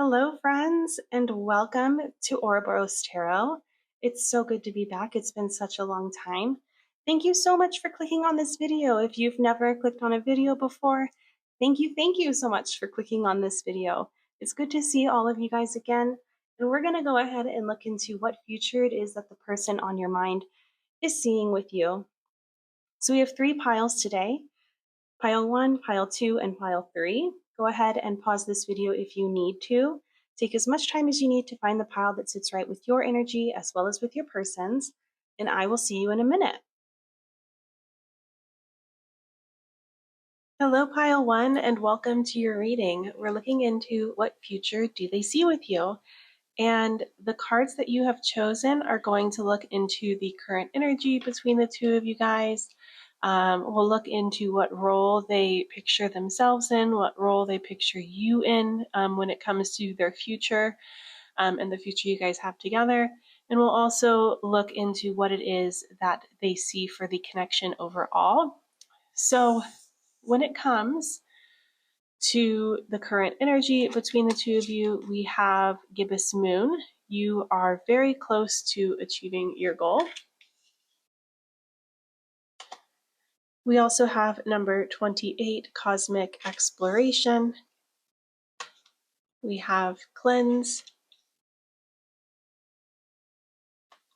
Hello, friends, and welcome to Ouroboros Tarot. It's so good to be back. It's been such a long time. Thank you so much for clicking on this video. If you've never clicked on a video before, thank you so much for clicking on this video. It's good to see all of you guys again, and we're going to go ahead and look into what future it is that the person on your mind is seeing with you. So we have 3 piles today. Pile 1, Pile 2, and Pile 3. Go ahead and pause this video if you need to. Take as much time as you need to find the pile that sits right with your energy as well as with your person's, and I will see you in a minute. Hello, Pile 1, and welcome to your reading. We're looking into what future do they see with you. And the cards that you have chosen are going to look into the current energy between the two of you guys. We'll look into what role they picture themselves in, what role they picture you in when it comes to their future and the future you guys have together. And we'll also look into what it is that they see for the connection overall. So when it comes to the current energy between the two of you, we have Gibbous Moon. You are very close to achieving your goal. We also have number 28, Cosmic Exploration. We have Cleanse.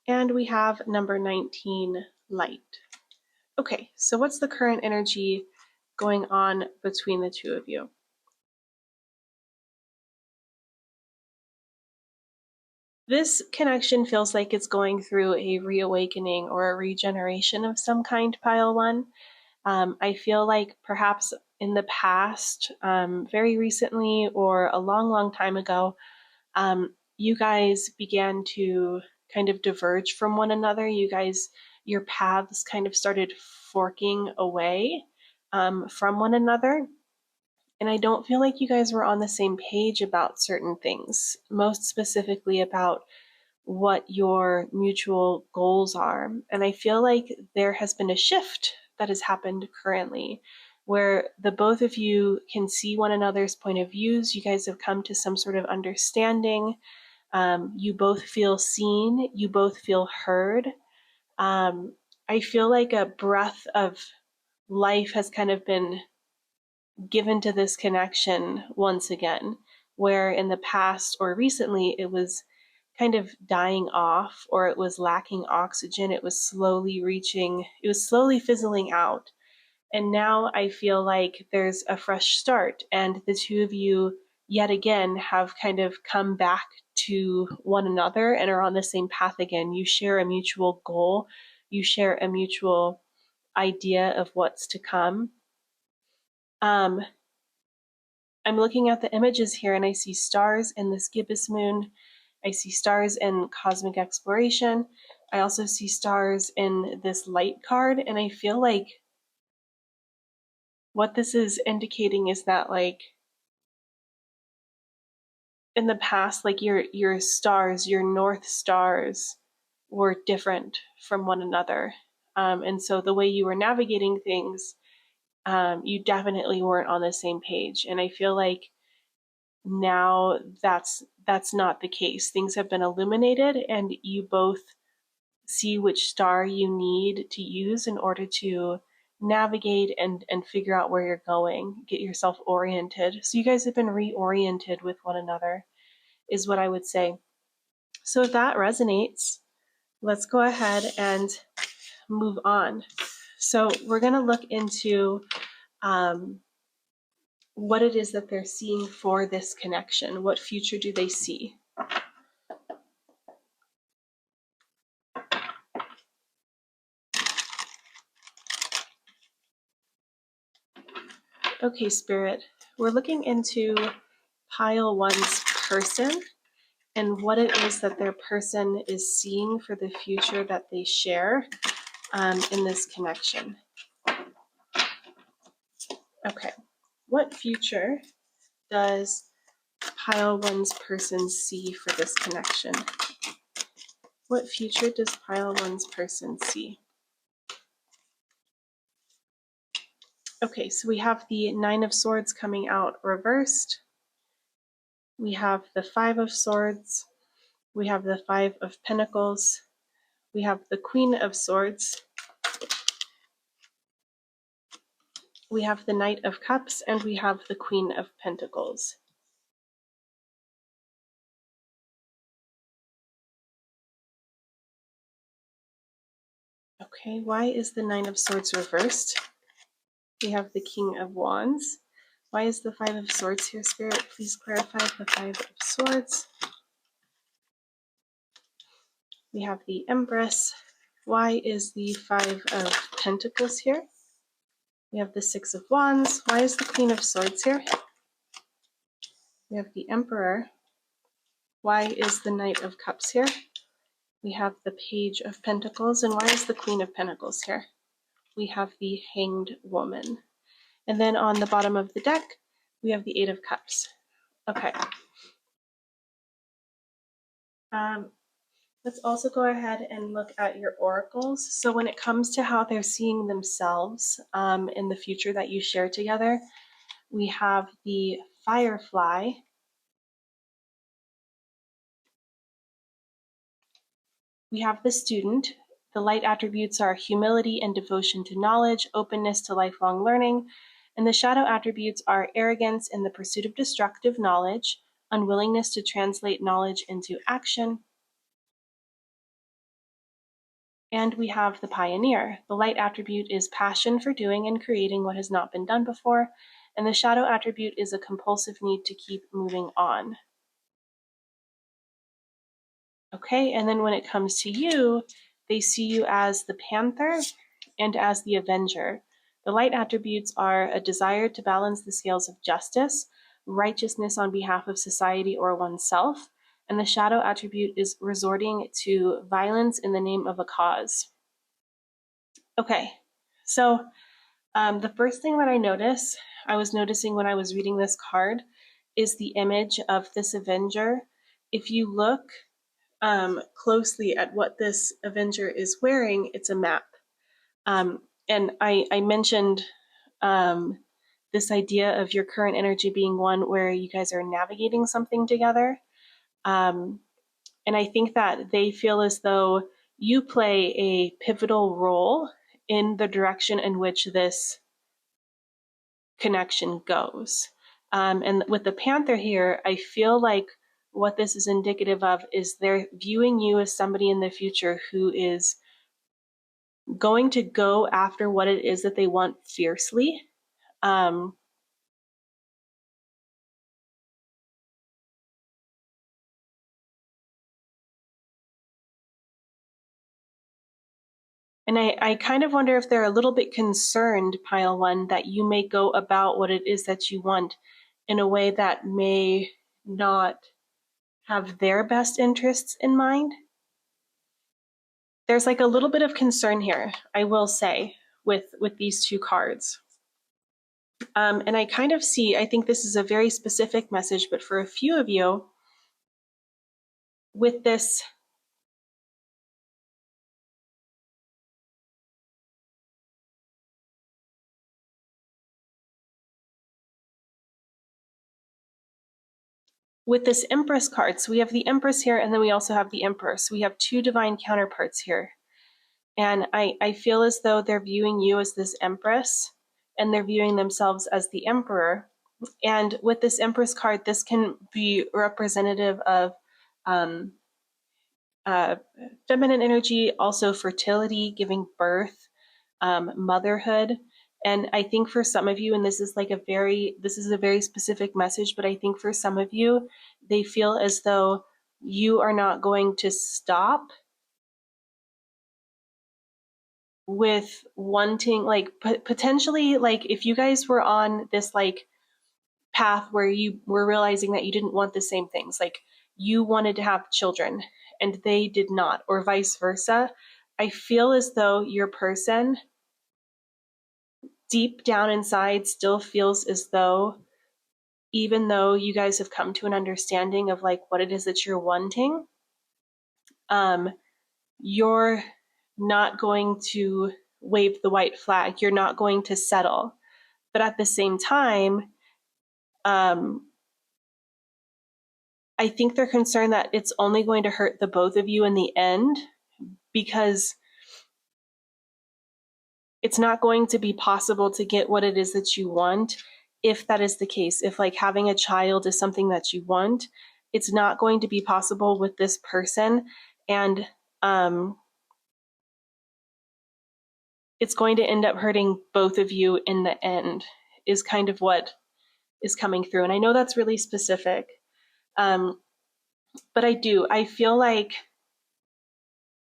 And we have number 19, Light. Okay, so what's the current energy going on between the two of you? This connection feels like it's going through a reawakening or a regeneration of some kind, Pile 1. I feel like perhaps in the past, very recently or a long time ago, you guys began to kind of diverge from one another. Your paths kind of started forking away from one another. And I don't feel like you guys were on the same page about certain things, most specifically about what your mutual goals are. And I feel like there has been a shift that has happened currently where the both of you can see one another's point of views. You guys have come to some sort of understanding. You both feel seen. You both feel heard. I feel like a breath of life has kind of been given to this connection once again, where in the past or recently it was kind of dying off or it was lacking oxygen. It was slowly fizzling out. And now I feel like there's a fresh start, and the two of you yet again have kind of come back to one another and are on the same path again. You share a mutual goal, you share a mutual idea of what's to come. I'm looking at the images here and I see stars in this gibbous moon. I see stars in Cosmic Exploration. I also see stars in this light card, and I feel like what this is indicating is that, like, in the past, like your stars, your north stars were different from one another. And so the way you were navigating things, you definitely weren't on the same page. And I feel like now that's not the case. Things have been illuminated and you both see which star you need to use in order to navigate and figure out where you're going, get yourself oriented. So you guys have been reoriented with one another, is what I would say. So if that resonates, let's go ahead and move on. So we're going to look into what it is that they're seeing for this connection. What future do they see? Okay, Spirit, we're looking into Pile 1's person and what it is that their person is seeing for the future that they share in this connection. Okay, what future does Pile 1's person see for this connection? What future does Pile 1's person see? Okay, so we have the Nine of Swords coming out reversed. We have the Five of Swords. We have the Five of Pentacles. We have the Queen of Swords. We have the Knight of Cups, and we have the Queen of Pentacles. Okay, why is the Nine of Swords reversed? We have the King of Wands. Why is the Five of Swords here, Spirit? Please clarify the Five of Swords. We have the Empress. Why is the Five of Pentacles here? We have the Six of Wands. Why is the Queen of Swords here? We have the Emperor. Why is the Knight of Cups here? We have the Page of Pentacles. And why is the Queen of Pentacles here? We have the Hanged Woman. And then on the bottom of the deck, we have the Eight of Cups. Okay. Let's also go ahead and look at your oracles. So when it comes to how they're seeing themselves in the future that you share together, we have the Firefly. We have the Student. The light attributes are humility and devotion to knowledge, openness to lifelong learning, and the shadow attributes are arrogance in the pursuit of destructive knowledge, unwillingness to translate knowledge into action. And we have the Pioneer. The light attribute is passion for doing and creating what has not been done before, and the shadow attribute is a compulsive need to keep moving on. Okay, and then when it comes to you, they see you as the Panther and as the Avenger. The light attributes are a desire to balance the scales of justice, righteousness on behalf of society or oneself, and the shadow attribute is resorting to violence in the name of a cause. Okay, so the first thing that I was noticing when I was reading this card, is the image of this Avenger. If you look closely at what this Avenger is wearing, it's a map. And I mentioned this idea of your current energy being one where you guys are navigating something together. And I think that they feel as though you play a pivotal role in the direction in which this connection goes. And with the Panther here, I feel like what this is indicative of is they're viewing you as somebody in the future who is going to go after what it is that they want fiercely. Um, and I kind of wonder if they're a little bit concerned, Pile One, that you may go about what it is that you want in a way that may not have their best interests in mind. There's like a little bit of concern here, I will say, with these two cards. And I kind of see, I think this is a very specific message, but for a few of you, with this Empress card, so we have the Empress here, and then we also have the Emperor. So we have two divine counterparts here. And I feel as though they're viewing you as this Empress, and they're viewing themselves as the Emperor. And with this Empress card, this can be representative of feminine energy, also fertility, giving birth, motherhood. And I think for some of you, and this is a very specific message, but I think for some of you, they feel as though you are not going to stop with wanting, like, potentially, like, if you guys were on this, like, path where you were realizing that you didn't want the same things, like you wanted to have children and they did not, or vice versa, I feel as though your person deep down inside still feels as though, even though you guys have come to an understanding of like what it is that you're wanting, you're not going to wave the white flag. You're not going to settle. But at the same time, I think they're concerned that it's only going to hurt the both of you in the end, because it's not going to be possible to get what it is that you want if that is the case. If like having a child is something that you want, it's not going to be possible with this person. And it's going to end up hurting both of you in the end, is kind of what is coming through. And I know that's really specific. Um, but I feel like,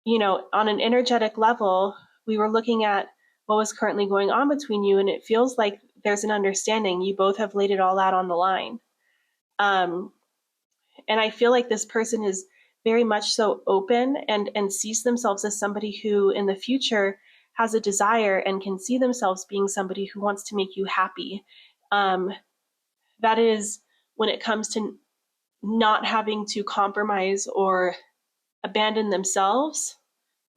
on an energetic level, we were looking at what was currently going on between you, and it feels like there's an understanding. You both have laid it all out on the line. Um, and I feel like this person is very much so open and sees themselves as somebody who in the future has a desire and can see themselves being somebody who wants to make you happy. Um, that is when it comes to not having to compromise or abandon themselves.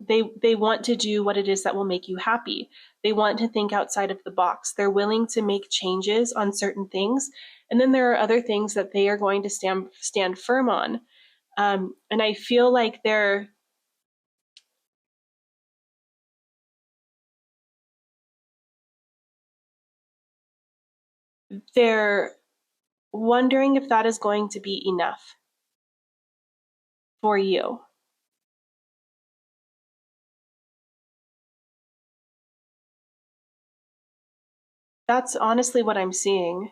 They want to do what it is that will make you happy. They want to think outside of the box. They're willing to make changes on certain things, and then there are other things that they are going to stand firm on. And I feel like they're wondering if that is going to be enough for you. That's honestly what I'm seeing.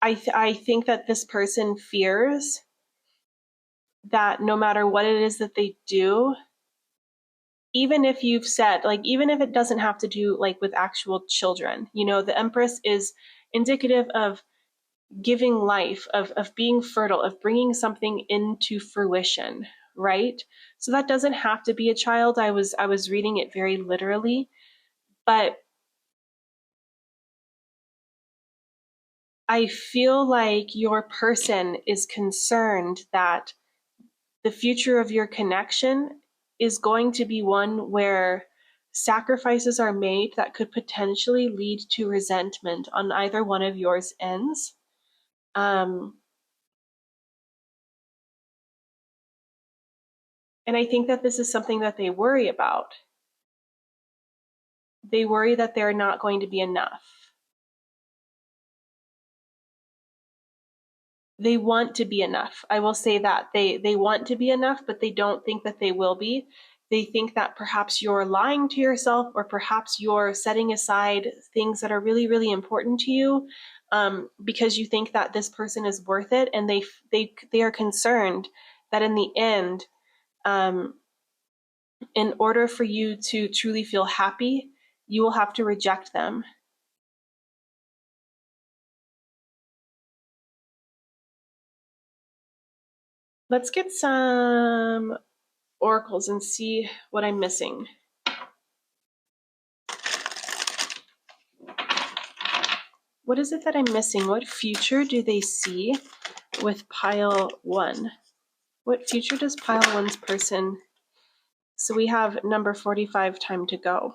I think that this person fears that no matter what it is that they do, even if you've said, like, even if it doesn't have to do like with actual children, the Empress is indicative of giving life, of being fertile, of bringing something into fruition, right? So that doesn't have to be a child. I was reading it very literally, but I feel like your person is concerned that the future of your connection is going to be one where sacrifices are made that could potentially lead to resentment on either one of yours ends. Um, and I think that this is something that they worry about. They worry that they're not going to be enough. They want to be enough. I will say that they want to be enough, but they don't think that they will be. They think that perhaps you're lying to yourself, or perhaps you're setting aside things that are really, really important to you, because you think that this person is worth it, and they are concerned that in the end, um, in order for you to truly feel happy, you will have to reject them. Let's get some oracles and see what I'm missing. What is it that I'm missing? What future do they see with pile one? What future does pile one's person? So we have number 45, time to go.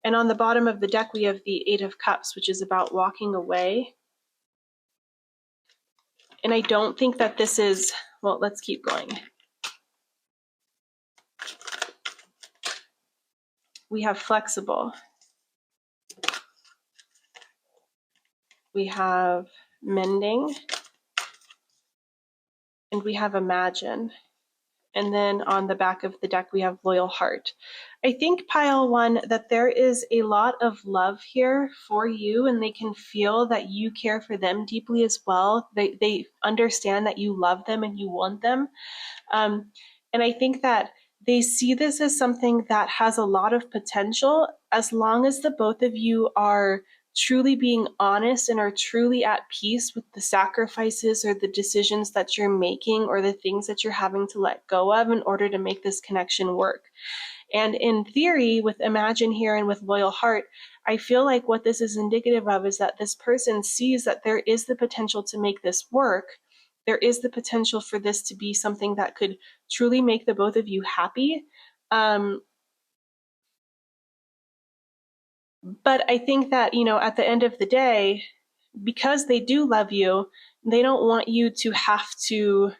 And on the bottom of the deck, we have the Eight of Cups, which is about walking away. And I don't think that this is, well, let's keep going. We have flexible. We have mending. And we have imagine. And then on the back of the deck, we have loyal heart. I think pile one, that there is a lot of love here for you, and they can feel that you care for them deeply as well. They understand that you love them and you want them. And I think that they see this as something that has a lot of potential, as long as the both of you are truly being honest and are truly at peace with the sacrifices or the decisions that you're making or the things that you're having to let go of in order to make this connection work. And in theory, with Imagine here and with Loyal Heart, I feel like what this is indicative of is that this person sees that there is the potential to make this work. There is the potential for this to be something that could truly make the both of you happy. But I think that, at the end of the day, because they do love you, they don't want you to have to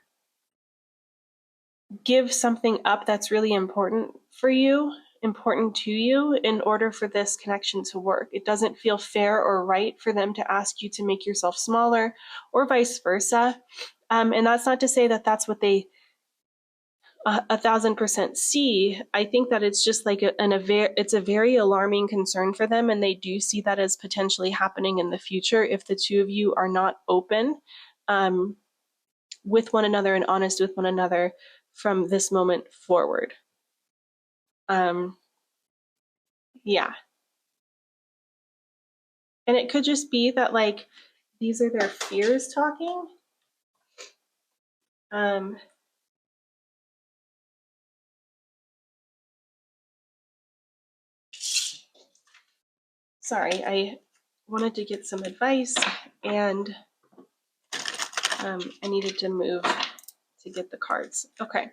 give something up that's really important for you, important to you, in order for this connection to work. It doesn't feel fair or right for them to ask you to make yourself smaller, or vice versa. And that's not to say that that's what they 1,000% see. I think that it's just like it's a very alarming concern for them, and they do see that as potentially happening in the future if the two of you are not open um, with one another and honest with one another from this moment forward. Um, yeah. And it could just be that, like, these are their fears talking. Um, Sorry, I wanted to get some advice, and I needed to move to get the cards. Okay.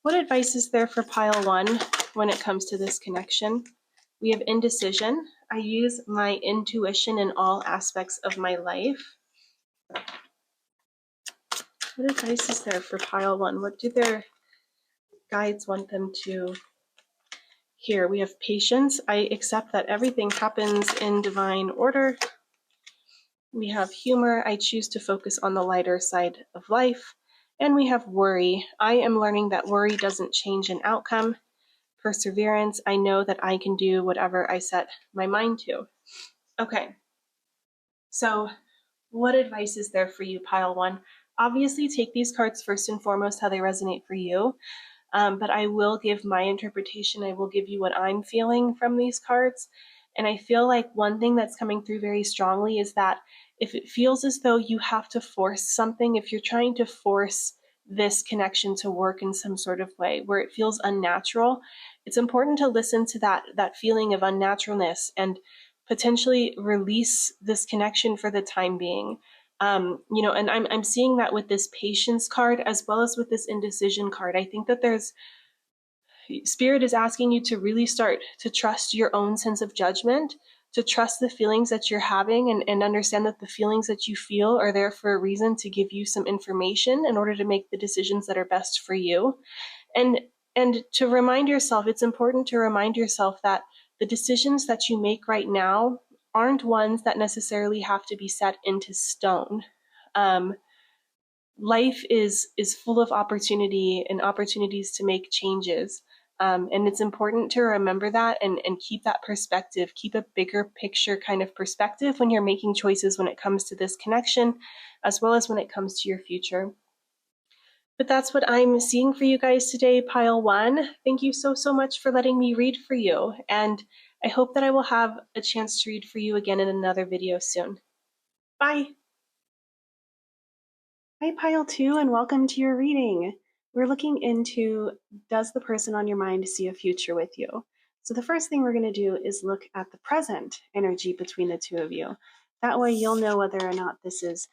What advice is there for pile one when it comes to this connection? We have indecision. I use my intuition in all aspects of my life. What advice is there for pile one? What do their guides want them to hear? We have patience. I accept that everything happens in divine order. We have humor. I choose to focus on the lighter side of life. And we have worry. I am learning that worry doesn't change an outcome. Perseverance. I know that I can do whatever I set my mind to. Okay. So what advice is there for you, pile one? Obviously, take these cards first and foremost how they resonate for you. But I will give my interpretation. I will give you what I'm feeling from these cards. And I feel like one thing that's coming through very strongly is that if it feels as though you have to force something, if you're trying to force this connection to work in some sort of way where it feels unnatural, it's important to listen to that feeling of unnaturalness and potentially release this connection for the time being. And I'm seeing that with this patience card as well as with this indecision card. I think that there's Spirit is asking you to really start to trust your own sense of judgment, to trust the feelings that you're having, and understand that the feelings that you feel are there for a reason, to give you some information in order to make the decisions that are best for you. And to remind yourself, it's important to remind yourself that the decisions that you make right now aren't ones that necessarily have to be set into stone. Um, Life is full of opportunity and opportunities to make changes. And it's important to remember that and keep that perspective, keep a bigger picture kind of perspective when you're making choices when it comes to this connection, as well as when it comes to your future. But that's what I'm seeing for you guys today, pile one. Thank you so, so much for letting me read for you. And I hope that I will have a chance to read for you again in another video soon. Bye. Hi, pile two, and welcome to your reading. We're looking into, does the person on your mind see a future with you? So the first thing we're going to do is look at the present energy between the two of you. That way you'll know whether or not this is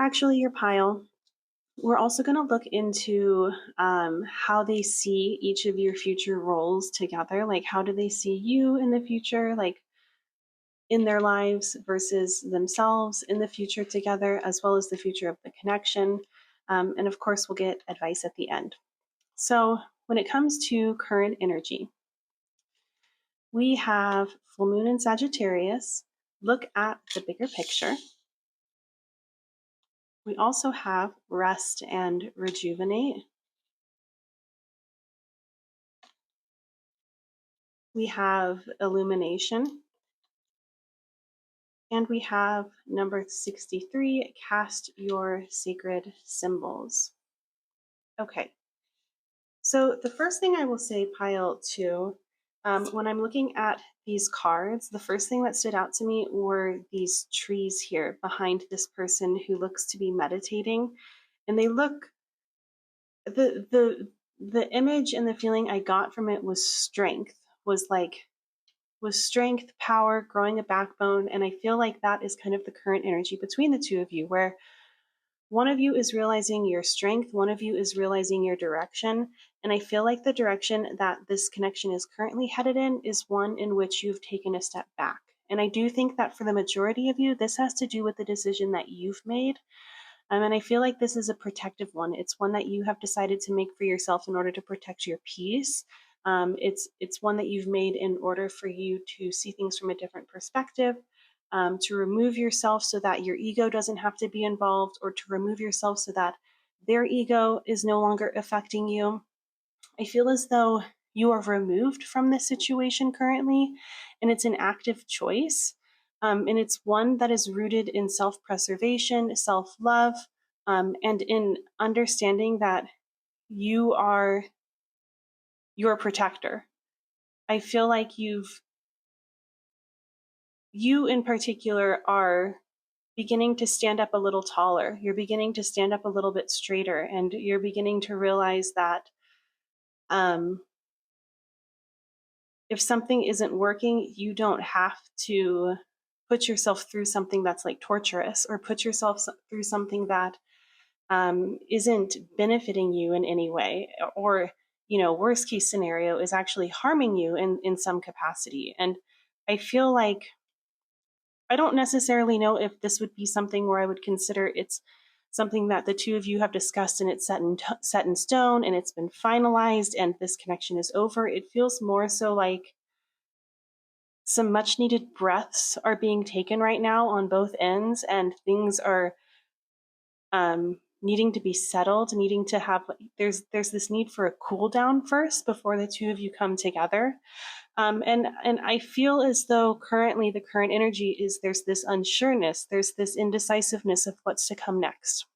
actually your pile. We're also going to look into how they see each of your future roles together. Like, how do they see you in the future? Like, in their lives versus themselves in the future together, as well as the future of the connection. And of course, we'll get advice at the end. So when it comes to current energy, we have full moon in Sagittarius. Look at the bigger picture. We also have rest and rejuvenate. We have illumination. And we have number 63, cast your sacred symbols. Okay, so the first thing I will say, pile two, when I'm looking at these cards, the first thing that stood out to me were these trees here behind this person who looks to be meditating. And they look, the image and the feeling I got from it was strength, was strength, power, growing a backbone. And I feel like that is kind of the current energy between the two of you, where one of you is realizing your strength, one of you is realizing your direction. And I feel like the direction that this connection is currently headed in is one in which you've taken a step back And I do think that for the majority of you, this has to do with the decision that you've made. And I feel like this is a protective one. It's one that you have decided to make for yourself in order to protect your peace. It's one that you've made in order for you to see things from a different perspective, to remove yourself so that your ego doesn't have to be involved, or to remove yourself so that their ego is no longer affecting you. I feel as though you are removed from this situation currently, and it's an active choice. And it's one that is rooted in self preservation, self love, and in understanding that you are your protector. I feel like you in particular are beginning to stand up a little taller. You're beginning to stand up a little bit straighter, and you're beginning to realize that um, if something isn't working, you don't have to put yourself through something that's like torturous, or put yourself through something that isn't benefiting you in any way, or worst case scenario is actually harming you in some capacity. And I feel like I don't necessarily know if this would be something where I would consider it's something that the two of you have discussed and it's set in stone and it's been finalized and this connection is over. It feels more so like some much needed breaths are being taken right now on both ends, and things are needing to be settled, needing to have, there's this need for a cool down first before the two of you come together. And I feel as though currently the current energy is there's this unsureness, there's this indecisiveness of what's to come next.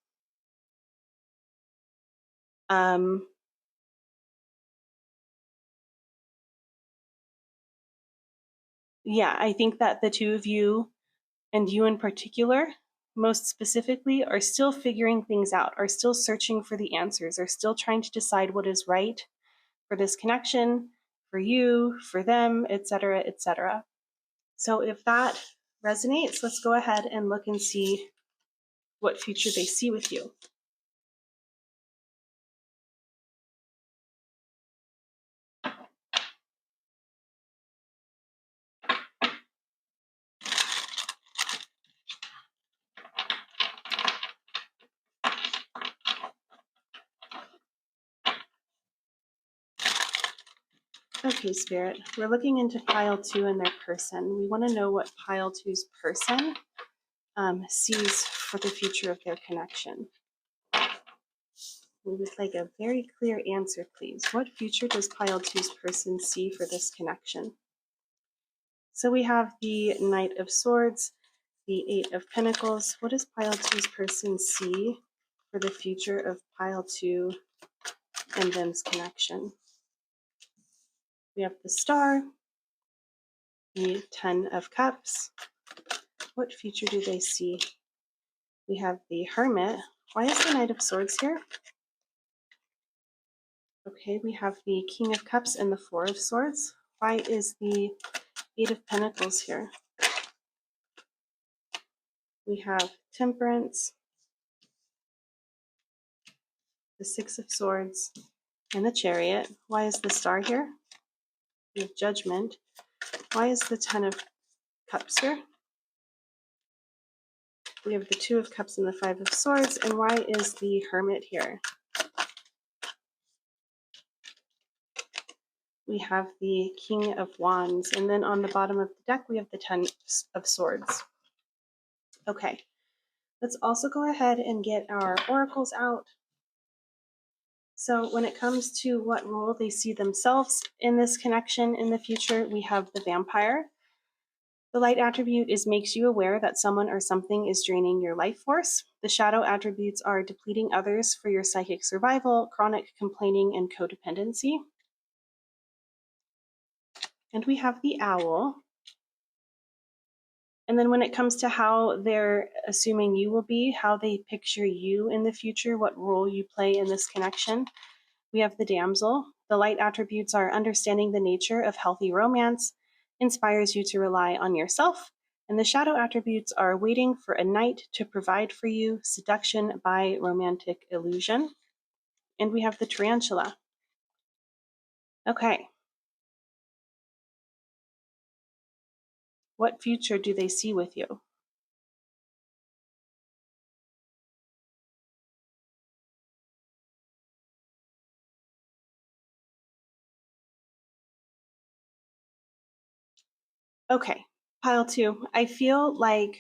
Yeah, I think that the two of you, and you in particular, most specifically, are still figuring things out, are still searching for the answers, are still trying to decide what is right for this connection, for you, for them, etc., etc. So if that resonates, let's go ahead and look and see what future they see with you. Okay, Spirit, we're looking into pile 2 and their person. We want to know what pile 2's person sees for the future of their connection. We would like a very clear answer, please. What future does pile 2's person see for this connection? So we have the Knight of Swords, the Eight of Pentacles. What does pile 2's person see for the future of pile 2 and them's connection? We have the Star, the Ten of Cups. What future do they see? We have the Hermit. Why is the Knight of Swords here? Okay, we have the King of Cups and the Four of Swords. Why is the Eight of Pentacles here? We have Temperance, the Six of Swords, and the Chariot. Why is the Star here? We have Judgment. Why is the Ten of Cups here? We have the Two of Cups and the Five of Swords. And why is the Hermit here? We have the King of Wands. And then on the bottom of the deck, we have the Ten of Swords. Okay, let's also go ahead and get our oracles out. So when it comes to what role they see themselves in this connection in the future, we have the Vampire. The light attribute makes you aware that someone or something is draining your life force. The shadow attributes are depleting others for your psychic survival, chronic complaining, and codependency. And we have the Owl. And then when it comes to how they're assuming you will be, how they picture you in the future, what role you play in this connection, we have the Damsel. The light attributes are understanding the nature of healthy romance, inspires you to rely on yourself, and the shadow attributes are waiting for a knight to provide for you, seduction by romantic illusion. And we have the Tarantula. Okay. What future do they see with you? Okay, pile two. I feel like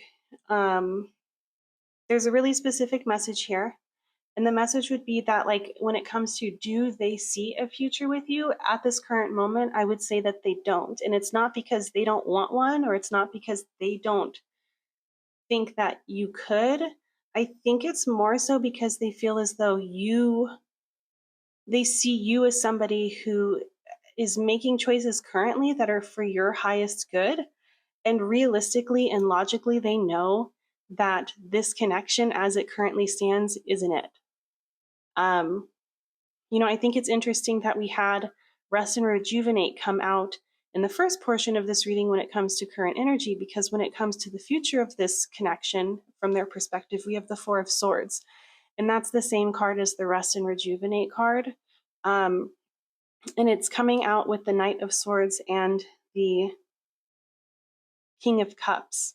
um, there's a really specific message here. And the message would be that, like, when it comes to do they see a future with you at this current moment, I would say that they don't. And it's not because they don't want one, or it's not because they don't think that you could. I think it's more so because they feel as though they see you as somebody who is making choices currently that are for your highest good. And realistically and logically, they know that this connection as it currently stands isn't it. Um, I think it's interesting that we had Rest and Rejuvenate come out in the first portion of this reading when it comes to current energy, because when it comes to the future of this connection, from their perspective, we have the Four of Swords. And that's the same card as the Rest and Rejuvenate card. Um, and it's coming out with the Knight of Swords and the King of Cups.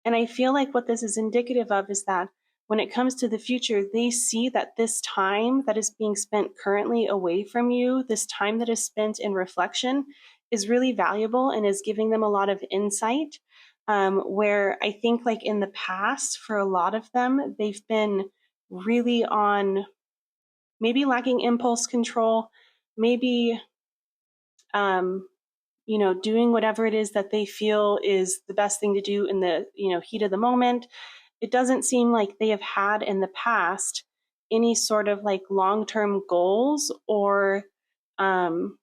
And I feel like what this is indicative of is that when it comes to the future, they see that this time that is being spent currently away from you, this time that is spent in reflection, is really valuable and is giving them a lot of insight. Where I think, like in the past, for a lot of them, they've been really on maybe lacking impulse control, maybe um, doing whatever it is that they feel is the best thing to do in the, heat of the moment. It doesn't seem like they have had in the past any sort of like long-term goals, or um,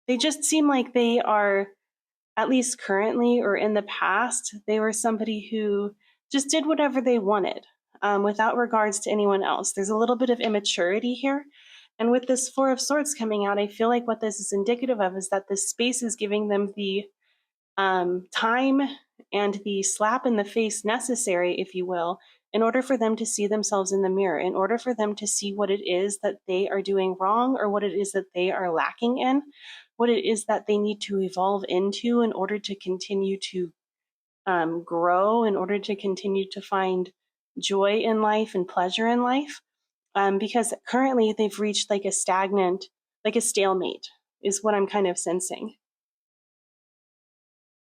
they just seem like they are, at least currently or in the past, they were somebody who just did whatever they wanted, without regards to anyone else. There's a little bit of immaturity here. And with this Four of Swords coming out, I feel like what this is indicative of is that this space is giving them the time and the slap in the face necessary, if you will, in order for them to see themselves in the mirror, in order for them to see what it is that they are doing wrong, or what it is that they are lacking in, what it is that they need to evolve into in order to continue to grow, in order to continue to find joy in life and pleasure in life. Because currently they've reached like a stagnant, like a stalemate, is what I'm kind of sensing.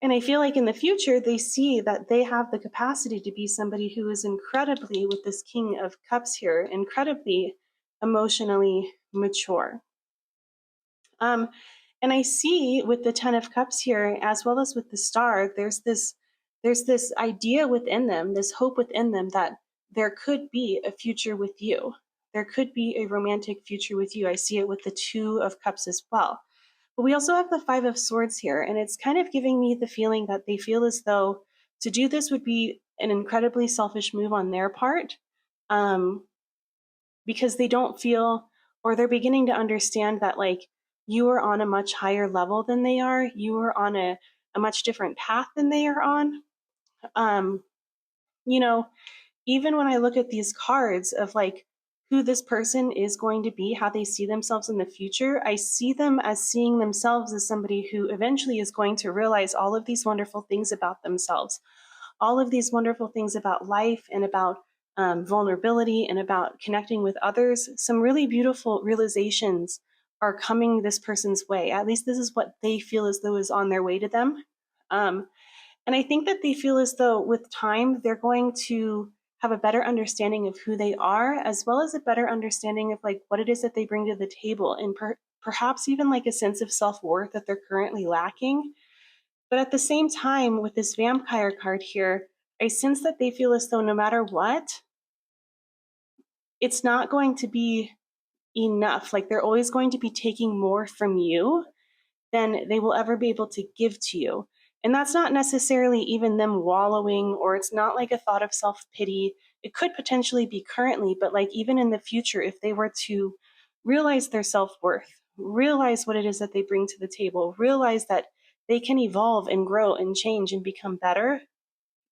And I feel like in the future, they see that they have the capacity to be somebody who is incredibly, with this King of Cups here, incredibly emotionally mature. Um, and I see with the Ten of Cups here, as well as with the Star, there's this idea within them, this hope within them that there could be a future with you. There could be a romantic future with you. I see it with the Two of Cups as well. But we also have the Five of Swords here, and it's kind of giving me the feeling that they feel as though to do this would be an incredibly selfish move on their part, um, because they don't feel, or they're beginning to understand that, like, you are on a much higher level than they are. You are on a much different path than they are on. Um, you know, Even when I look at these cards of like who this person is going to be, how they see themselves in the future, I see them as seeing themselves as somebody who eventually is going to realize all of these wonderful things about themselves, all of these wonderful things about life and about vulnerability and about connecting with others. Some really beautiful realizations are coming this person's way. At least this is what they feel as though is on their way to them. Um, and I think that they feel as though with time, they're going to have a better understanding of who they are, as well as a better understanding of like what it is that they bring to the table, and perhaps even like a sense of self-worth that they're currently lacking. But at the same time, with this vampire card here, I sense that they feel as though no matter what, it's not going to be enough. Like they're always going to be taking more from you than they will ever be able to give to you. And that's not necessarily even them wallowing, or it's not like a thought of self pity. It could potentially be currently, but like even in the future, if they were to realize their self worth, realize what it is that they bring to the table, realize that they can evolve and grow and change and become better,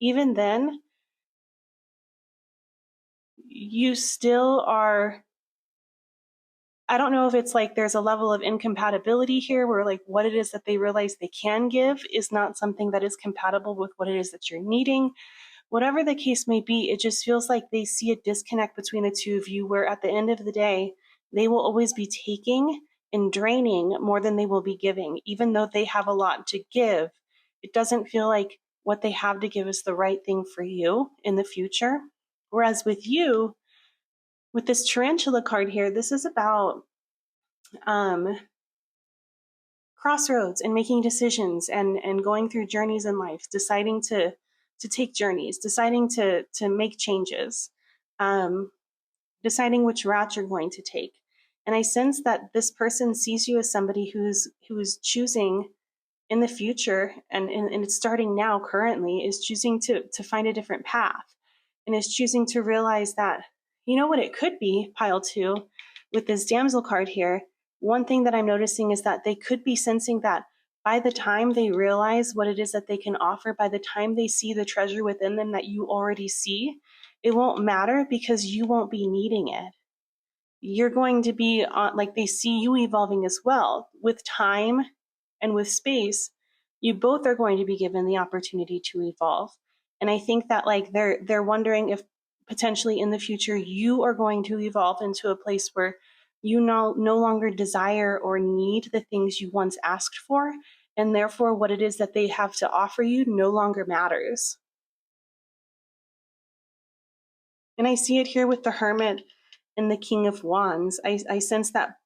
even then, you still are I don't know if it's like there's a level of incompatibility here where like what it is that they realize they can give is not something that is compatible with what it is that you're needing. Whatever the case may be, it just feels like they see a disconnect between the two of you where at the end of the day, they will always be taking and draining more than they will be giving. Even though they have a lot to give, it doesn't feel like what they have to give is the right thing for you in the future. Whereas with you, with this tarantula card here, this is about um, crossroads and making decisions and going through journeys in life, deciding to take journeys, deciding to make changes, um, deciding which route you're going to take. And I sense that this person sees you as somebody who's choosing in the future, and it's starting now currently, is choosing to find a different path, and is choosing to realize that, you know what it could be, pile two, with this damsel card here. One thing that I'm noticing is that they could be sensing that by the time they realize what it is that they can offer, by the time they see the treasure within them that you already see, it won't matter because you won't be needing it. You're going to be on, like they see you evolving as well with time and with space. You both are going to be given the opportunity to evolve. And I think that like they're wondering if potentially in the future you are going to evolve into a place where you no longer desire or need the things you once asked for, and therefore what it is that they have to offer you no longer matters. And I see it here with the Hermit and the King of Wands. I sense that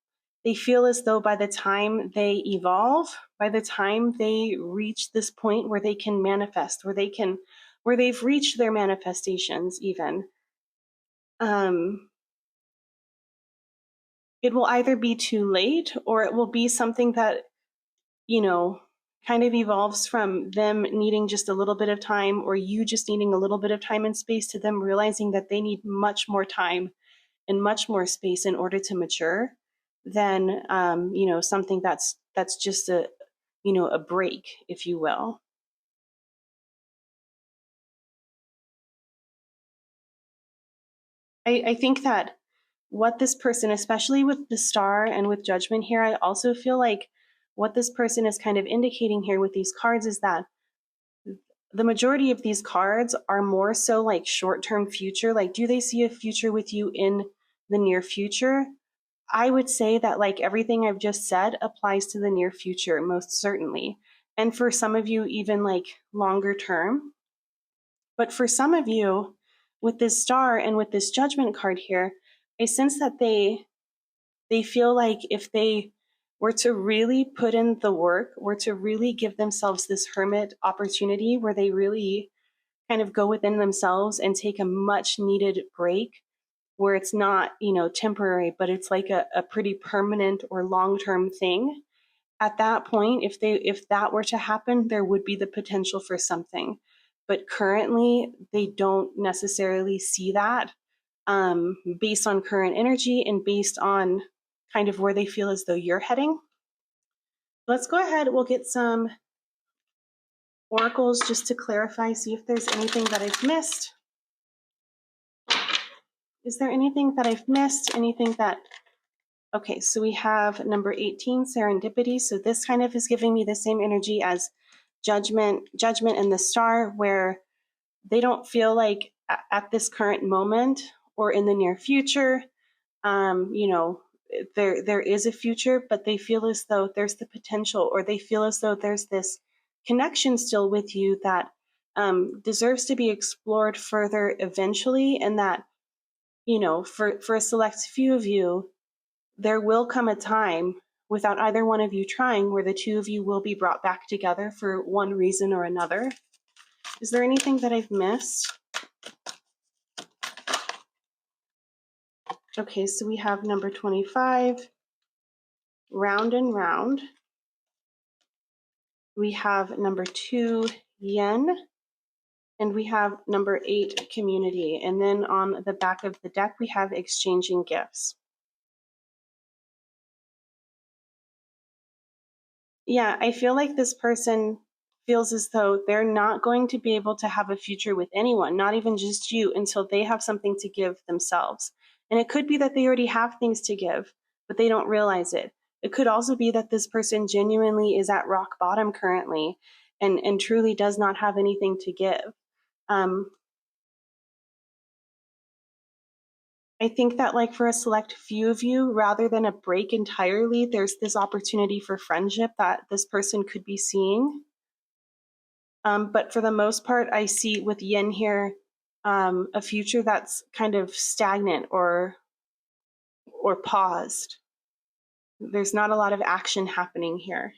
they feel as though by the time they evolve, by the time they reach this point where they can manifest, where they've reached their manifestations even, um, it will either be too late or it will be something that, you know, kind of evolves from them needing just a little bit of time, or you just needing a little bit of time and space, to them realizing that they need much more time and much more space in order to mature than something that's just a break, if you will. I think that what this person, especially with the star and with judgment here, I also feel like what this person is kind of indicating here with these cards is that the majority of these cards are more so like short-term future. Like, do they see a future with you in the near future? I would say that like everything I've just said applies to the near future, most certainly. And for some of you, even like longer term. But for some of you, with this star and with this judgment card here, I sense that they feel like if they were to really put in the work, were to really give themselves this hermit opportunity where they really kind of go within themselves and take a much needed break, where it's not, temporary, but it's like a pretty permanent or long-term thing. At that point, if that were to happen, there would be the potential for something. But currently, they don't necessarily see that, based on current energy and based on kind of where they feel as though you're heading. Let's go ahead. We'll get some oracles just to clarify, see if there's anything that I've missed. Is there anything that I've missed? Anything that... Okay, so we have number 18, serendipity. So this kind of is giving me the same energy as judgment and the star, where they don't feel like at this current moment or in the near future, there is a future, but they feel as though there's the potential, or they feel as though there's this connection still with you that deserves to be explored further eventually, and that, for a select few of you, there will come a time without either one of you trying where the two of you will be brought back together for one reason or another. Is there anything that I've missed? Okay, so we have number 25, round and round. We have number 2, yen. And we have number 8, community. And then on the back of the deck, we have exchanging gifts. Yeah, I feel like this person feels as though they're not going to be able to have a future with anyone, not even just you, until they have something to give themselves. And it could be that they already have things to give, but they don't realize it. It could also be that this person genuinely is at rock bottom currently and truly does not have anything to give. I think that, like, for a select few of you, rather than a break entirely, there's this opportunity for friendship that this person could be seeing. But for the most part, I see with yin here a future that's kind of stagnant or paused. There's not a lot of action happening here.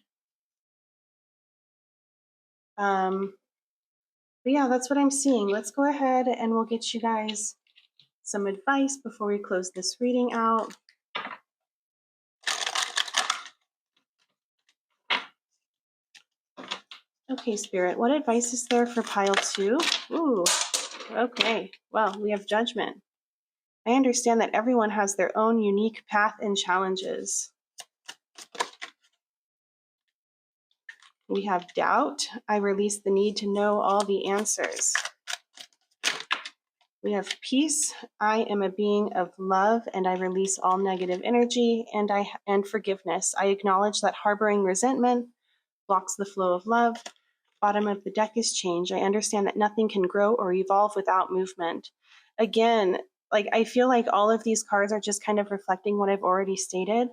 But yeah, that's what I'm seeing. Let's go ahead and we'll get you guys some advice before we close this reading out. Okay, Spirit, what advice is there for pile 2? Ooh, okay. Well, we have judgment. I understand that everyone has their own unique path and challenges. We have doubt. I release the need to know all the answers. We have peace. I am a being of love and I release all negative energy. And forgiveness. I acknowledge that harboring resentment blocks the flow of love. Bottom of the deck is change. I understand that nothing can grow or evolve without movement. Again, like, I feel like all of these cards are just kind of reflecting what I've already stated.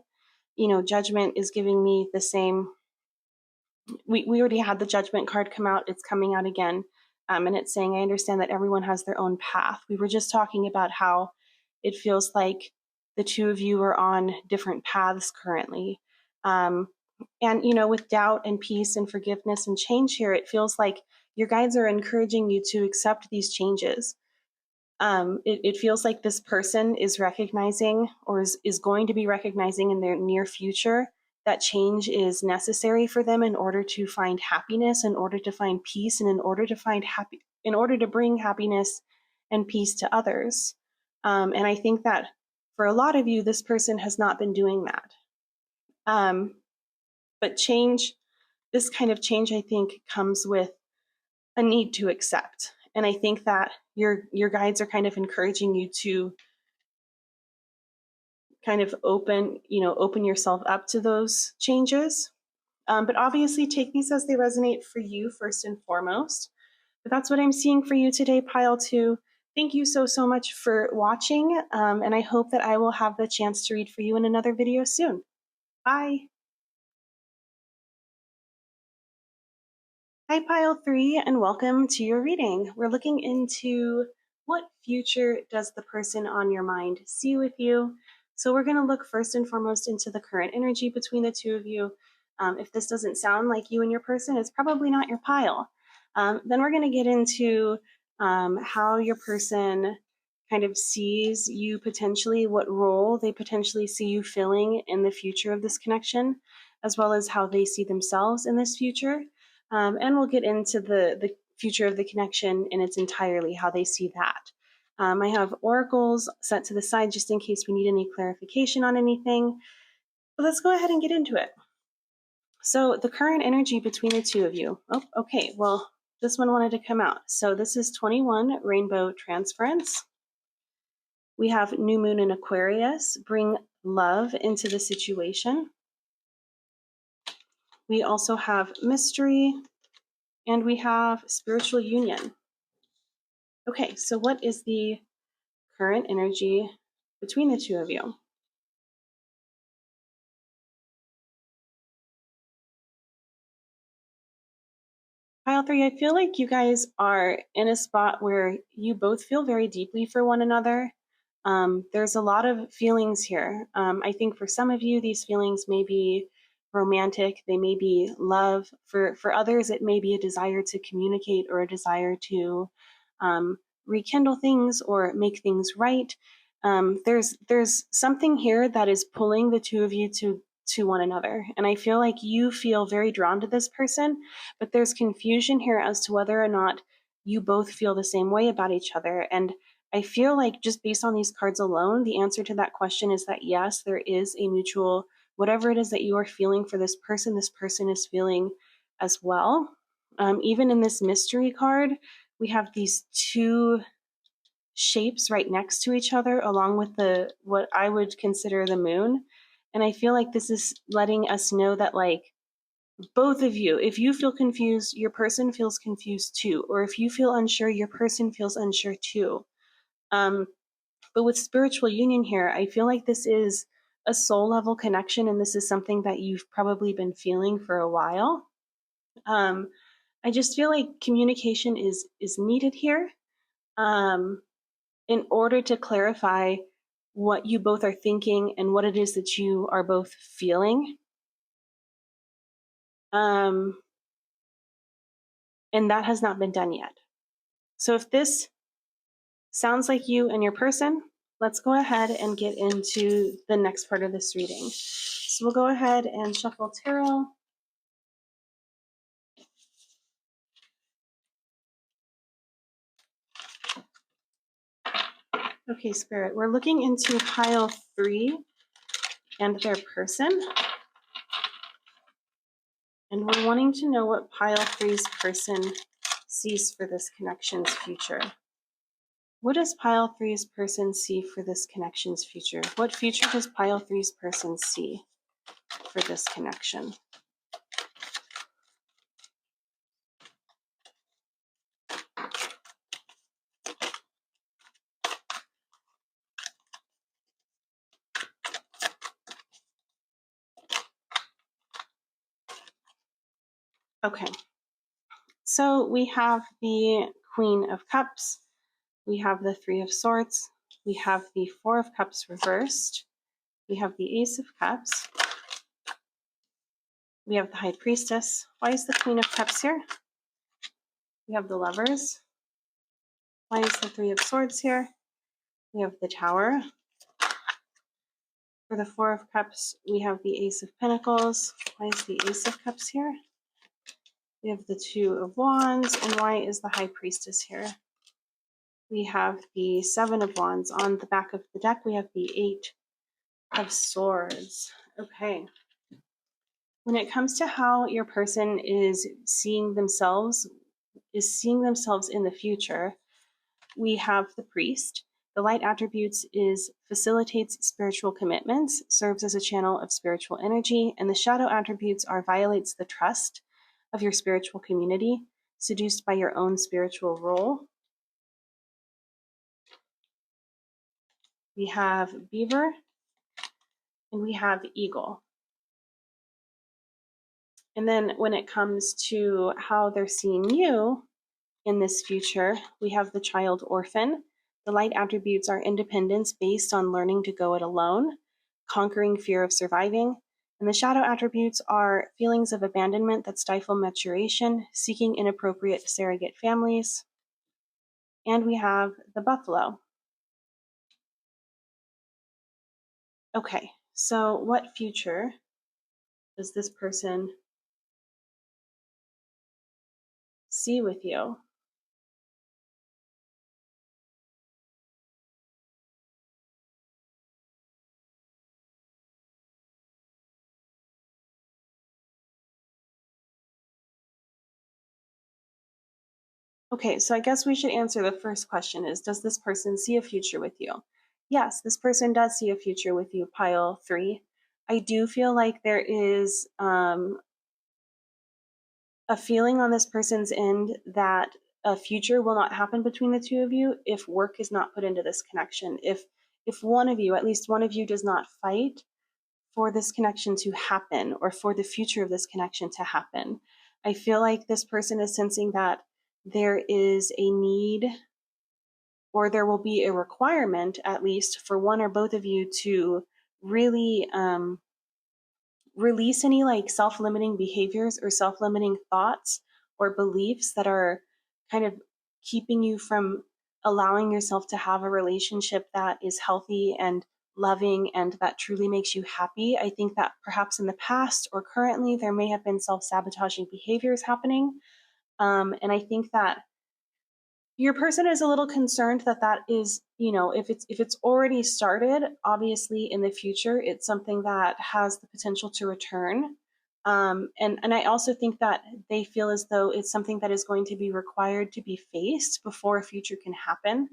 You know, judgment is giving me the same. We already had the judgment card come out. It's coming out again. And it's saying, I understand that everyone has their own path. We were just talking about how it feels like the two of you are on different paths currently. And, you know, with doubt and peace and forgiveness and change here, it feels like your guides are encouraging you to accept these changes. It feels like this person is recognizing or is going to be recognizing in their near future that change is necessary for them in order to find happiness, in order to find peace, and in order to bring happiness and peace to others. And I think that for a lot of you, this person has not been doing that. But change, this kind of change, I think, comes with a need to accept. And I think that your guides are kind of encouraging you to kind of open yourself up to those changes. But obviously take these as they resonate for you first and foremost. But that's what I'm seeing for you today, pile 2. Thank you so much for watching. And I hope that I will have the chance to read for you in another video soon. Bye. Hi, pile 3, and welcome to your reading. We're looking into what future does the person on your mind see with you. So we're going to look first and foremost into the current energy between the two of you. If this doesn't sound like you and your person, it's probably not your pile. Then we're going to get into how your person kind of sees you potentially, what role they potentially see you filling in the future of this connection, as well as how they see themselves in this future. And we'll get into the future of the connection in its entirety, how they see that. I have oracles set to the side just in case we need any clarification on anything. But let's go ahead and get into it. So the current energy between the two of you. Oh, okay. Well, this one wanted to come out. So this is 21, Rainbow Transference. We have New Moon in Aquarius. Bring love into the situation. We also have Mystery. And we have Spiritual Union. Okay, so what is the current energy between the two of you? Pile 3, I feel like you guys are in a spot where you both feel very deeply for one another. There's a lot of feelings here. I think for some of you, these feelings may be romantic, they may be love. For others, it may be a desire to communicate or a desire to rekindle things or make things right. There's something here that is pulling the two of you to one another. And I feel like you feel very drawn to this person, but there's confusion here as to whether or not you both feel the same way about each other. And I feel like just based on these cards alone, the answer to that question is that yes, there is a mutual, whatever it is that you are feeling for this person is feeling as well. Even in this mystery card, we have these two shapes right next to each other, along with what I would consider the moon. And I feel like this is letting us know that, like, both of you, if you feel confused, your person feels confused too. Or if you feel unsure, your person feels unsure too. But with spiritual union here, I feel like this is a soul level connection, and this is something that you've probably been feeling for a while. I just feel like communication is needed here, in order to clarify what you both are thinking and what it is that you are both feeling. And that has not been done yet. So if this sounds like you and your person, let's go ahead and get into the next part of this reading. So we'll go ahead and shuffle tarot. Okay, Spirit, we're looking into pile 3 and their person. And we're wanting to know what pile 3's person sees for this connection's future. What does pile 3's person see for this connection's future? What future does pile 3's person see for this connection? Okay, so we have the Queen of Cups, we have the Three of Swords, we have the Four of Cups reversed, we have the Ace of Cups, we have the High Priestess. Why is the Queen of Cups here? We have the Lovers. Why is the Three of Swords here? We have the Tower. For the Four of Cups, we have the Ace of Pentacles. Why is the Ace of Cups here? We have the Two of Wands. And why is the High Priestess here? We have the Seven of Wands. On the back of the deck, we have the Eight of Swords. Okay. When it comes to how your person is seeing themselves in the future, we have the Priest. The light attributes is facilitates spiritual commitments, serves as a channel of spiritual energy, and the shadow attributes are violates the trust of your spiritual community, seduced by your own spiritual role. We have Beaver, and we have Eagle. And then when it comes to how they're seeing you in this future, we have the Child Orphan. The light attributes are independence based on learning to go it alone, conquering fear of surviving. And the shadow attributes are feelings of abandonment that stifle maturation, seeking inappropriate surrogate families. And we have the Buffalo. Okay, so what future does this person see with you? Okay, so I guess we should answer the first question is, does this person see a future with you? Yes, this person does see a future with you, pile 3. I do feel like there is a feeling on this person's end that a future will not happen between the two of you if work is not put into this connection. If one of you, at least one of you, does not fight for this connection to happen or for the future of this connection to happen. I feel like this person is sensing that there is a need, or there will be a requirement, at least for one or both of you, to really release any like self-limiting behaviors or self-limiting thoughts or beliefs that are kind of keeping you from allowing yourself to have a relationship that is healthy and loving and that truly makes you happy. I think that perhaps in the past or currently there may have been self-sabotaging behaviors happening. And I think that your person is a little concerned that that is, if it's already started, obviously in the future it's something that has the potential to return. And I also think that they feel as though it's something that is going to be required to be faced before a future can happen.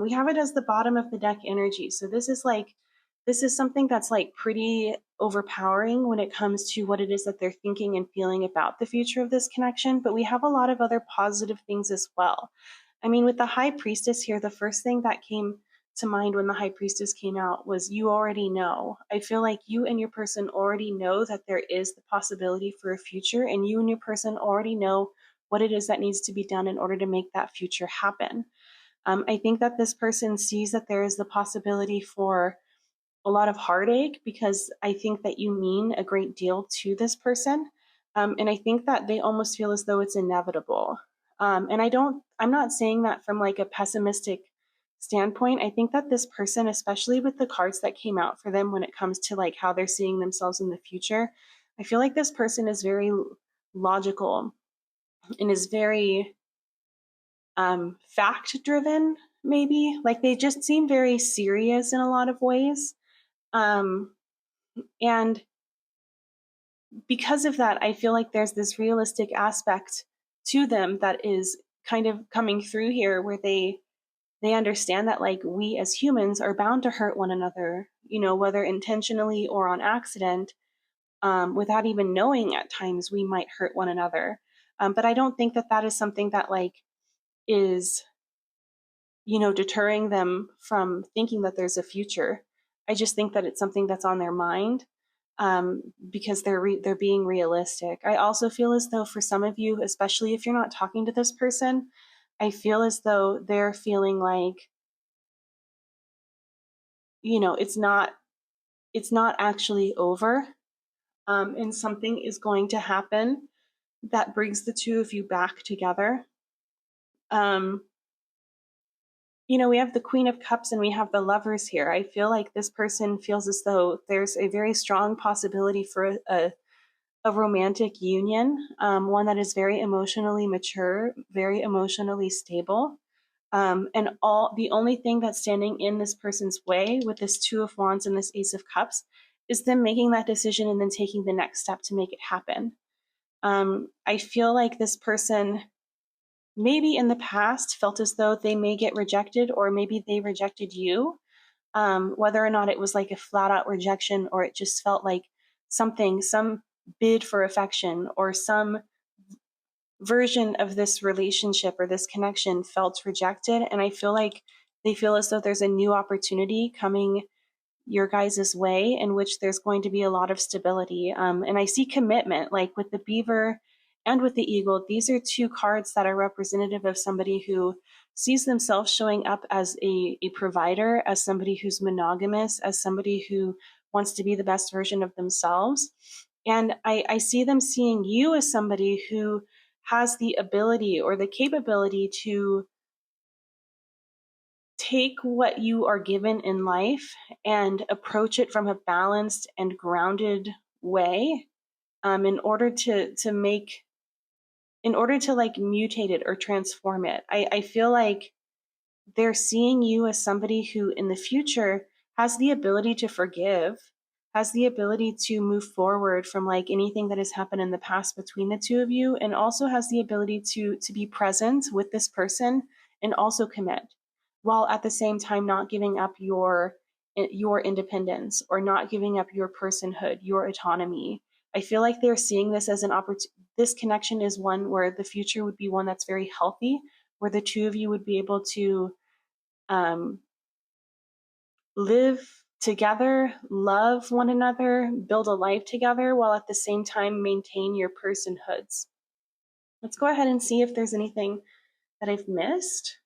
We have it as the bottom of the deck energy, so this is something that's like pretty overpowering when it comes to what it is that they're thinking and feeling about the future of this connection, but we have a lot of other positive things as well. I mean, with the high priestess here, the first thing that came to mind when the high priestess came out was you already know. I feel like you and your person already know that there is the possibility for a future, and you and your person already know what it is that needs to be done in order to make that future happen. I think that this person sees that there is the possibility for a lot of heartache because I think that you mean a great deal to this person. And I think that they almost feel as though it's inevitable. And I'm not saying that from like a pessimistic standpoint. I think that this person, especially with the cards that came out for them when it comes to like how they're seeing themselves in the future, I feel like this person is very logical and is very fact driven, maybe. Like they just seem very serious in a lot of ways. Um, and because of that, I feel like there's this realistic aspect to them that is kind of coming through here where they understand that like we as humans are bound to hurt one another, you know, whether intentionally or on accident, without even knowing at times we might hurt one another. But I don't think that that is something that like is, you know, deterring them from thinking that there's a future. I just think that it's something that's on their mind, because they're being realistic. I also feel as though for some of you, especially if you're not talking to this person, I feel as though they're feeling like, you know, it's not actually over, and something is going to happen that brings the two of you back together. Um, you know, we have the Queen of Cups and we have the Lovers here. I feel like this person feels as though there's a very strong possibility for a romantic union, one that is very emotionally mature, very emotionally stable. And the only thing that's standing in this person's way with this Two of Wands and this Ace of Cups is them making that decision and then taking the next step to make it happen. I feel like this person maybe in the past felt as though they may get rejected, or maybe they rejected you, whether or not it was like a flat out rejection or it just felt like some bid for affection or some version of this relationship or this connection felt rejected. And I feel like they feel as though there's a new opportunity coming your guys' way in which there's going to be a lot of stability. And I see commitment, like with the beaver and with the eagle. These are two cards that are representative of somebody who sees themselves showing up as a provider, as somebody who's monogamous, as somebody who wants to be the best version of themselves. And I see them seeing you as somebody who has the ability or the capability to take what you are given in life and approach it from a balanced and grounded way, in order to make in order to like mutate it or transform it. I feel like they're seeing you as somebody who in the future has the ability to forgive, has the ability to move forward from like anything that has happened in the past between the two of you, and also has the ability to be present with this person and also commit, while at the same time not giving up your independence or not giving up your personhood, your autonomy. I feel like they're seeing this as an opportunity. This connection is one where the future would be one that's very healthy, where the two of you would be able to um, live together, love one another, build a life together, while at the same time maintain your personhoods. Let's go ahead and see if there's anything that I've missed.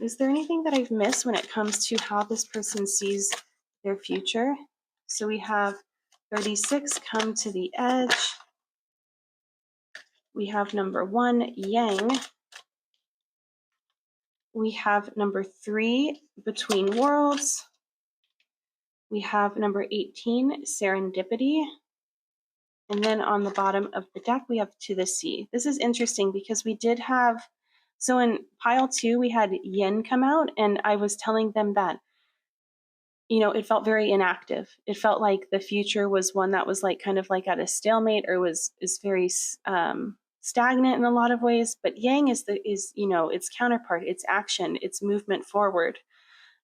Is there anything that I've missed when it comes to how this person sees their future? So we have 36 come to the edge. We have number 1, Yang. We have number 3, Between Worlds. We have number 18, Serendipity. And then on the bottom of the deck, we have To the Sea. This is interesting because we did have, so in pile 2, we had Yin come out, and I was telling them that, you know, it felt very inactive. It felt like the future was one that was like kind of like at a stalemate, or is very stagnant in a lot of ways, but yang is its counterpart, it's action, it's movement forward.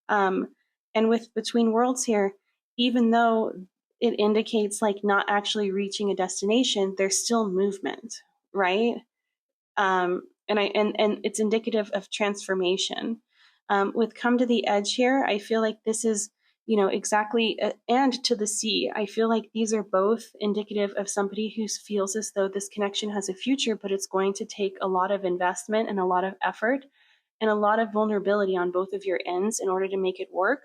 And with between worlds here, even though it indicates like not actually reaching a destination, there's still movement, right? And it's indicative of transformation. With come to the edge here, I feel like this is, exactly, and to the sea. I feel like these are both indicative of somebody who feels as though this connection has a future, but it's going to take a lot of investment and a lot of effort and a lot of vulnerability on both of your ends in order to make it work.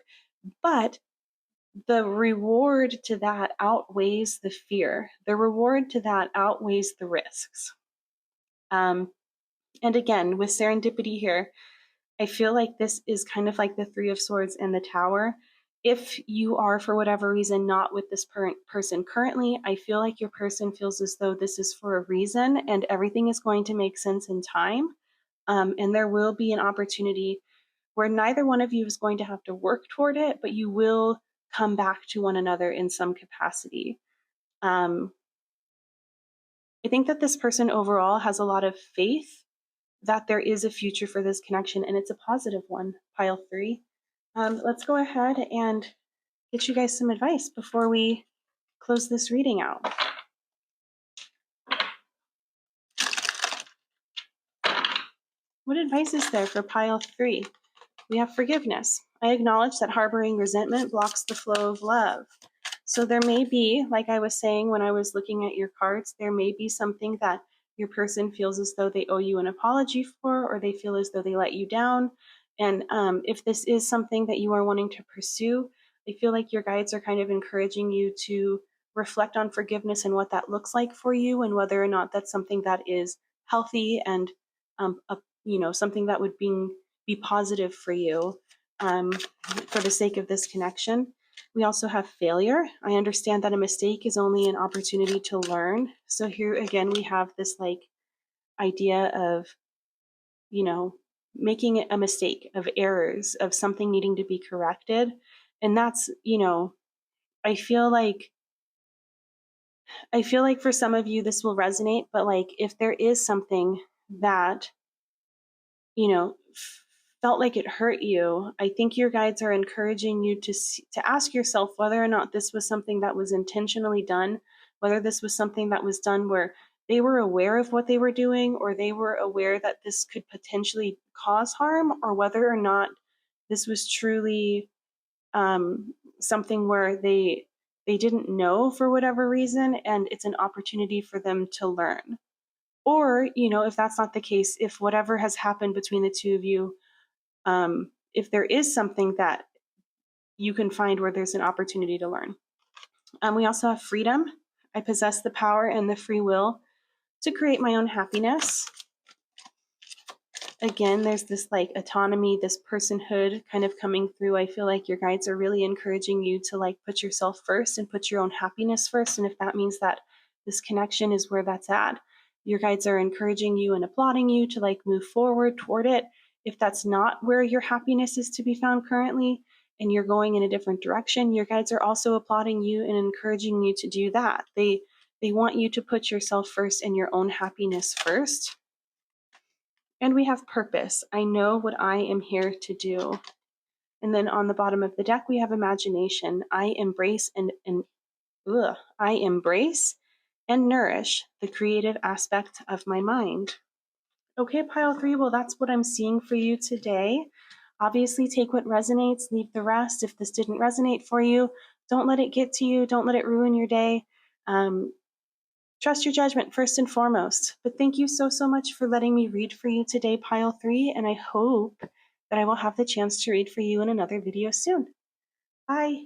But the reward to that outweighs the fear. The reward to that outweighs the risks. And again, with serendipity here, I feel like this is kind of like the Three of Swords and the Tower. If you are, for whatever reason, not with this person currently, I feel like your person feels as though this is for a reason and everything is going to make sense in time. And there will be an opportunity where neither one of you is going to have to work toward it, but you will come back to one another in some capacity. I think that this person overall has a lot of faith that there is a future for this connection, and it's a positive one, pile 3. Let's go ahead and get you guys some advice before we close this reading out. What advice is there for pile 3? We have forgiveness. I acknowledge that harboring resentment blocks the flow of love. So there may be, like I was saying when I was looking at your cards, there may be something that your person feels as though they owe you an apology for, or they feel as though they let you down. And if this is something that you are wanting to pursue, I feel like your guides are kind of encouraging you to reflect on forgiveness and what that looks like for you, and whether or not that's something that is healthy and something that would be positive for you for the sake of this connection. We also have failure. I understand that a mistake is only an opportunity to learn. So here again, we have this like idea of, making a mistake, of errors, of something needing to be corrected. And that's, I feel like for some of you this will resonate, but like if there is something that, felt like it hurt you, I think your guides are encouraging you to ask yourself whether or not this was something that was intentionally done, whether this was something that was done where they were aware of what they were doing, or they were aware that this could potentially cause harm, or whether or not this was truly something where they didn't know for whatever reason, and it's an opportunity for them to learn. Or, if that's not the case, if whatever has happened between the two of you, if there is something that you can find where there's an opportunity to learn. We also have freedom. I possess the power and the free will to create my own happiness. Again, there's this like autonomy, this personhood kind of coming through. I feel like your guides are really encouraging you to like put yourself first and put your own happiness first. And if that means that this connection is where that's at, your guides are encouraging you and applauding you to like move forward toward it. If that's not where your happiness is to be found currently, and you're going in a different direction, your guides are also applauding you and encouraging you to do that. They want you to put yourself first and your own happiness first. And we have purpose. I know what I am here to do. And then on the bottom of the deck, we have imagination. I embrace and nourish the creative aspect of my mind. Okay, pile 3, well, that's what I'm seeing for you today. Obviously, take what resonates, leave the rest. If this didn't resonate for you, don't let it get to you. Don't let it ruin your day. Trust your judgment first and foremost. But thank you so much for letting me read for you today, pile 3, and I hope that I will have the chance to read for you in another video soon. Bye.